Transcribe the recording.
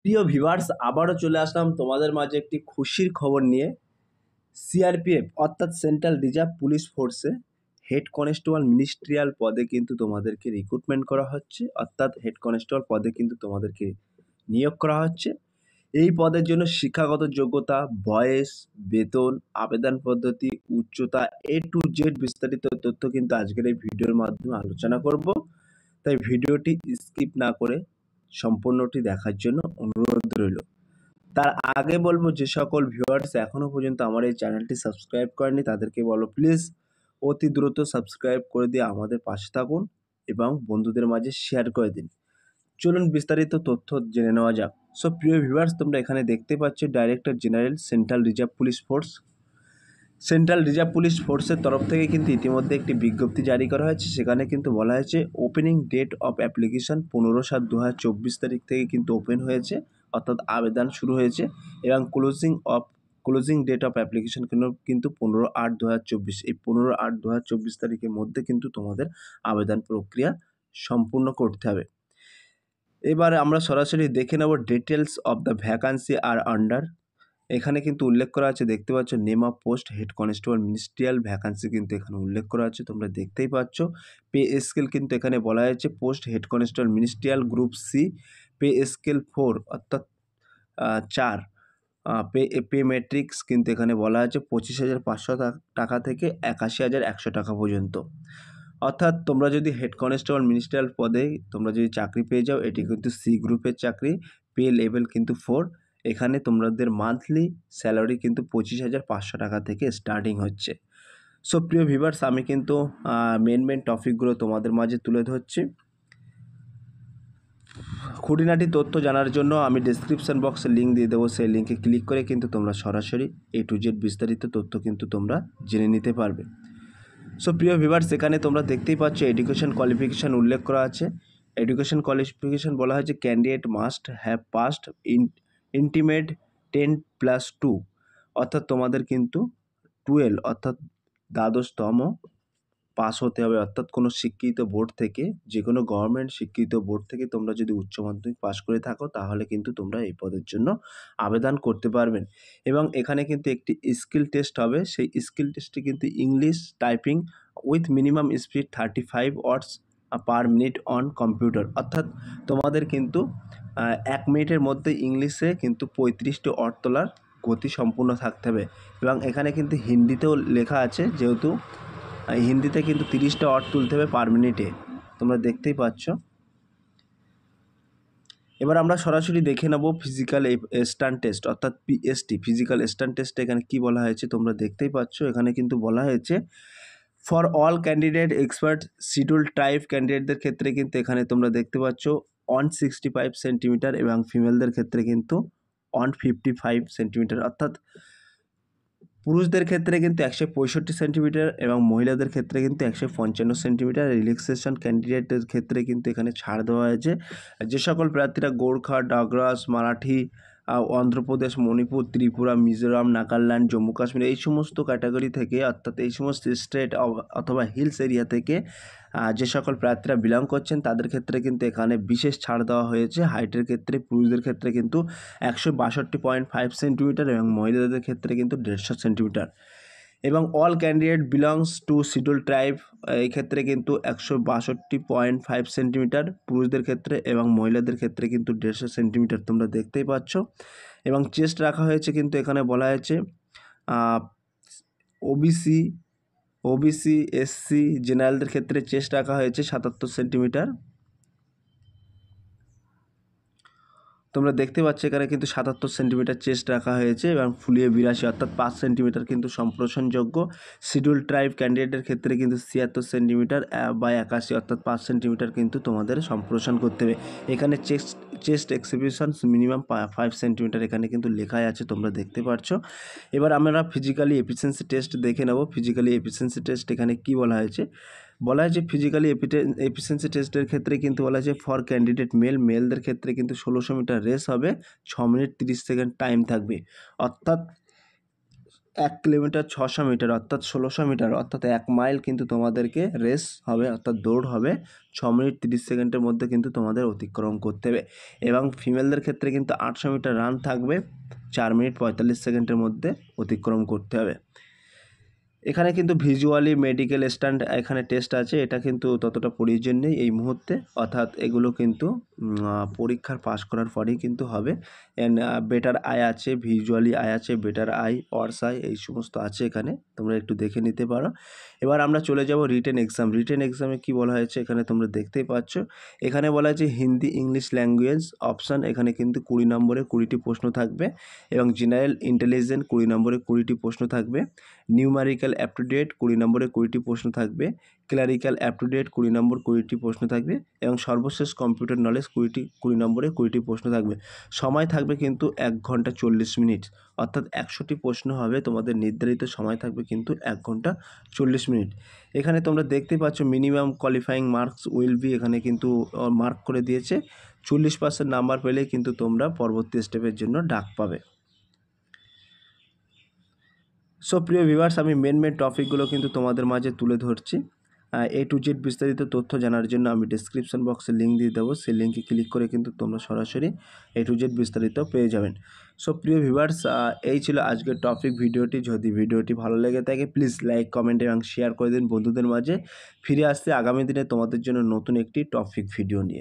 প্রিয় ভিউয়ার্স, আবারও চলে আসলাম তোমাদের মাঝে একটি খুশির খবর নিয়ে। সিআরপিএফ অর্থাৎ সেন্ট্রাল রিজার্ভ পুলিশ ফোর্সে হেড কনস্টেবল মিনিস্ট্রিয়াল পদে কিন্তু তোমাদেরকে রিক্রুটমেন্ট করা হচ্ছে, অর্থাৎ হেড কনস্টেবল পদে কিন্তু তোমাদেরকে নিয়োগ করা হচ্ছে। এই পদের জন্য শিক্ষাগত যোগ্যতা, বয়স, বেতন, আবেদন পদ্ধতি, উচ্চতা, A to Z বিস্তারিত তথ্য কিন্তু আজকের এই ভিডিওর মাধ্যমে আলোচনা করব। তাই ভিডিওটি স্কিপ না করে সম্পূর্ণটি দেখার জন্য অনুরোধ রইল। তার আগে বলবো, যে সকল ভিউয়ার্স এখনো পর্যন্ত আমার এই চ্যানেলটি সাবস্ক্রাইব করেনি তাদেরকে বলো প্লিজ অতি দ্রুত সাবস্ক্রাইব করে দিয়ে আমাদের পাশে থাকুন এবং বন্ধুদের মাঝে শেয়ার করে দিন। চলুন বিস্তারিত তথ্য জেনে নেওয়া যাক। সো প্রিয় ভিউয়ার্স, তোমরা এখানে দেখতে পাচ্ছ director general central reserve police force. Central reserve police ফোর্সের তরফ থেকে কিন্তু ইতিমধ্যে একটি বিজ্ঞপ্তি জারি করা হয়েছে। সেখানে কিন্তু বলা হয়েছে ওপেনিং ডেট অফ অ্যাপ্লিকেশন 15/7/2024 তারিখ থেকে কিন্তু ওপেন হয়েছে, অর্থাৎ আবেদন শুরু হয়েছে, এবং ক্লোজিং ডেট অফ অ্যাপ্লিকেশন কিন্তু 15/8/2024। এই 15/8/2024 তারিখের মধ্যে কিন্তু তোমাদের আবেদন প্রক্রিয়া সম্পূর্ণ করতে হবে। এবারে আমরা সরাসরি দেখে নেব ডিটেলস অফ দ্য ভ্যাকান্সি আর আন্ডার। এখানে কিন্তু উল্লেখ করা আছে, দেখতে পাচ্ছ name of post head constable ministerial vacancy কিন্তু এখানে উল্লেখ করা আছে, তোমরা দেখতেই পাচ্ছ। পে স্কেল কিন্তু এখানে বলা হয়েছে post head constable ministerial group C, pay scale 4 অর্থাৎ 4। পে ম্যাট্রিক্স কিন্তু এখানে বলা আছে 25,500 টাকা থেকে 81,100 টাকা পর্যন্ত। অর্থাৎ তোমরা যদি হেড কনস্টেবল মিনিস্ট্রিয়াল পদে তোমরা যদি চাকরি পেয়ে যাও, এটি কিন্তু সি গ্রুপের চাকরি, পে লেভেল কিন্তু 4। এখানে তোমাদের মান্থলি স্যালারি কিন্তু 25,500 টাকা থেকে স্টার্টিং হচ্ছে। সো প্রিয় ভিউয়ার্স, আমি কিন্তু মেন টপিকগুলো তোমাদের মাঝে তুলে ধরছি। খুঁটিনাটি তথ্য জানার জন্য আমি ডেসক্রিপশন বক্সে লিঙ্ক দিয়ে দেবো, সেই লিঙ্কে ক্লিক করে কিন্তু তোমরা সরাসরি A to Z বিস্তারিত তথ্য কিন্তু তোমরা জেনে নিতে পারবে। সো প্রিয় ভিউয়ার্স, এখানে তোমরা দেখতেই পাচ্ছ এডুকেশন কোয়ালিফিকেশান উল্লেখ করা আছে। এডুকেশন কোয়ালিফিকেশান বলা হয়েছে candidate must have passed intimate 10+2, অর্থাৎ তোমাদের কিন্তু 12 অর্থাৎ দ্বাদশতম পাস হতে হবে, অর্থাৎ কোনো শিক্ষিত বোর্ড থেকে, যে কোনো গভর্নমেন্ট শিক্ষিত বোর্ড থেকে তোমরা যদি উচ্চ মাধ্যমিক পাস করে থাকো তাহলে কিন্তু তোমরা এই পদের জন্য আবেদন করতে পারবেন। এবং এখানে কিন্তু একটি স্কিল টেস্ট হবে, সেই স্কিল টেস্টে কিন্তু English typing with minimum speed 35 words per minute on computer, অর্থাৎ তোমাদের কিন্তু 1 মিনিটের মধ্যে ইংলিশে কিন্তু 35টি ওয়ার্ড তোলার গতি সম্পূর্ণ থাকতে হবে। এবং এখানে কিন্তু হিন্দিতেও লেখা আছে, যেহেতু হিন্দিতে কিন্তু 30টা ওয়ার্ড তুলতে হবে পার মিনিটে, তোমরা দেখতেই পাচ্ছ। এবার আমরা সরাসরি দেখে নেব ফিজিক্যাল স্ট্যান্ড টেস্ট অর্থাৎ পিএসটি, ফিজিক্যাল স্ট্যান্ড টেস্টে এখানে কি বলা হয়েছে তোমরা দেখতেই পাচ্ছ। এখানে কিন্তু বলা হয়েছে for all candidate except schedule tribe ক্যান্ডিডেটদের ক্ষেত্রে কিন্তু এখানে তোমরা দেখতে পাচ্ছ 165 সেন্টিমিটার এবং ফিমেলদের ক্ষেত্রে কিন্তু 155 সেন্টিমিটার, অর্থাৎ পুরুষদের ক্ষেত্রে কিন্তু 165 সেন্টিমিটার এবং মহিলাদের ক্ষেত্রে কিন্তু 155 সেন্টিমিটার। রিল্যাক্সেশন ক্যান্ডিডেটের ক্ষেত্রে কিন্তু এখানে ছাড় দেওয়া হয়েছে। যে সকল প্রার্থীরা গোর্খা, ডাগরাস, মারাঠি, অন্ধ্রপ্রদেশ, মণিপুর, ত্রিপুরা, মিজোরাম, নাগাল্যান্ড, জম্মু কাশ্মীর এই সমস্ত ক্যাটাগরি থেকে, অর্থাৎ এই সমস্ত স্টেট অথবা হিলস এরিয়া থেকে যে সকল প্রার্থীরা বিলং করছেন তাদের ক্ষেত্রে কিন্তু এখানে বিশেষ ছাড় দেওয়া হয়েছে। হাইটের ক্ষেত্রে পুরুষদের ক্ষেত্রে কিন্তু 162.5 সেন্টিমিটার এবং মহিলাদের ক্ষেত্রে কিন্তু 150 সেন্টিমিটার। এবং all candidate belongs to schedule tribe, এই ক্ষেত্রে কিন্তু 162.5 সেন্টিমিটার পুরুষদের ক্ষেত্রে এবং মহিলাদের ক্ষেত্রে কিন্তু 150 সেন্টিমিটার, তোমরা দেখতেই পাচ্ছ। এবং চেস্ট রাখা হয়েছে কিন্তু এখানে বলা হয়েছে ওবিসি এসসি জেনারেলদের ক্ষেত্রে চেস্ট রাখা হয়েছে 77 সেন্টিমিটার, তোমরা দেখতে পাচ্ছ এখানে কিন্তু 77 সেন্টিমিটার চেস্ট রাখা হয়েছে এবং ফুলিয়ে 82 অর্থাৎ 5 সেন্টিমিটার কিন্তু সম্প্রসারণযোগ্য। শিডিউল ট্রাইব ক্যান্ডিডেটের ক্ষেত্রে কিন্তু 76 সেন্টিমিটার বা 81 অর্থাৎ 5 সেন্টিমিটার কিন্তু তোমাদের সম্প্রসারণ করতে হবে। এখানে চেস্ট এক্সিবিশনস মিনিমাম 5 সেন্টিমিটার এখানে কিন্তু লেখাই আছে, তোমরা দেখতে পাচ্ছ। এবার আমরা ফিজিক্যালি এফিসিয়েন্সি টেস্ট দেখে নেব। ফিজিক্যালি এফিসিয়েন্সি টেস্ট এখানে কি বলা হয়েছে, বলা হয়েছে ফিজিক্যালি এফিসিয়েন্সি টেস্টের ক্ষেত্রে কিন্তু বলা হয়েছে ফর ক্যান্ডিডেট মেলদের ক্ষেত্রে কিন্তু 1600 মিটার রেস হবে, 6 মিনিট 30 সেকেন্ড টাইম থাকবে, অর্থাৎ 1 কিলোমিটার 600 মিটার অর্থাৎ 1600 মিটার অর্থাৎ 1 মাইল কিন্তু তোমাদেরকে রেস হবে অর্থাৎ দৌড় হবে 6 মিনিট 30 সেকেন্ডের মধ্যে কিন্তু তোমাদের অতিক্রম করতে হবে। এবং ফিমেলদের ক্ষেত্রে কিন্তু 800 মিটার রান থাকবে, 4 মিনিট 45 সেকেন্ডের মধ্যে অতিক্রম করতে হবে। এখানে কিন্তু ভিজুয়ালি মেডিকেল স্ট্যান্ড এখানে টেস্ট আছে, এটা কিন্তু ততটা প্রয়োজন নেই এই মুহূর্তে, অর্থাৎ এগুলো কিন্তু পরীক্ষার পাশ করার পরেই কিন্তু হবে। অ্যান্ড বেটার আই আছে, ভিজুয়ালি আই আছে, বেটার আই, অর্স আই, এই সমস্ত আছে এখানে, তোমরা একটু দেখে নিতে পারো। এবার আমরা চলে যাব রিটেন এক্সাম। রিটেন এক্সামে কী বলা হয়েছে এখানে তোমরা দেখতেই পাচ্ছ। এখানে বলা হয়েছে হিন্দি ইংলিশ ল্যাঙ্গুয়েজ অপশান, এখানে কিন্তু 20 নম্বরে 20টি প্রশ্ন থাকবে এবং জেনারেল ইন্টেলিজেন্স 20 নম্বরে 20টি প্রশ্ন থাকবে, নিউমারিক্যাল অ্যাপটিটিউড 20 নম্বরে 20টি প্রশ্ন থাকবে, ক্লারিক্যাল অ্যাপটিটিউড 20 নম্বর 20টি প্রশ্ন থাকবে এবং সর্বশেষ কম্পিউটার নলেজ 20 নম্বরে 20টি প্রশ্ন থাকবে। সময় থাকবে কিন্তু 1 ঘন্টা 40 মিনিট, অর্থাৎ 100টি প্রশ্ন হবে, তোমাদের নির্ধারিত সময় থাকবে কিন্তু 1 ঘন্টা 40 মিনিট। এখানে তোমরা দেখতে পাচ্ছ minimum qualifying marks will be, এখানে কিন্তু মার্ক করে দিয়েছে, 40% নাম্বার পেলেই কিন্তু তোমরা পরবর্তী স্টেপের জন্য ডাক পাবে। সো প্রিয় ভিউয়ার্স, আমি মেন টপিকগুলো কিন্তু তোমাদের মাঝে তুলে ধরছি। A to Z বিস্তারিত তথ্য জানার জন্য আমি ডেসক্রিপশন বক্সে লিঙ্ক দিয়ে দেবো, সেই লিঙ্কে ক্লিক করে কিন্তু তোমরা সরাসরি A to Z বিস্তারিত পেয়ে যাবেন। সো প্রিয় ভিউয়ার্স, এই ছিল আজকের টপিক ভিডিওটি। যদি ভিডিওটি ভালো লেগে থাকে প্লিজ লাইক কমেন্ট এবং শেয়ার করে দিন বন্ধুদের মাঝে। ফিরে আসছে আগামী দিনে তোমাদের জন্য নতুন একটি টপিক ভিডিও নিয়ে।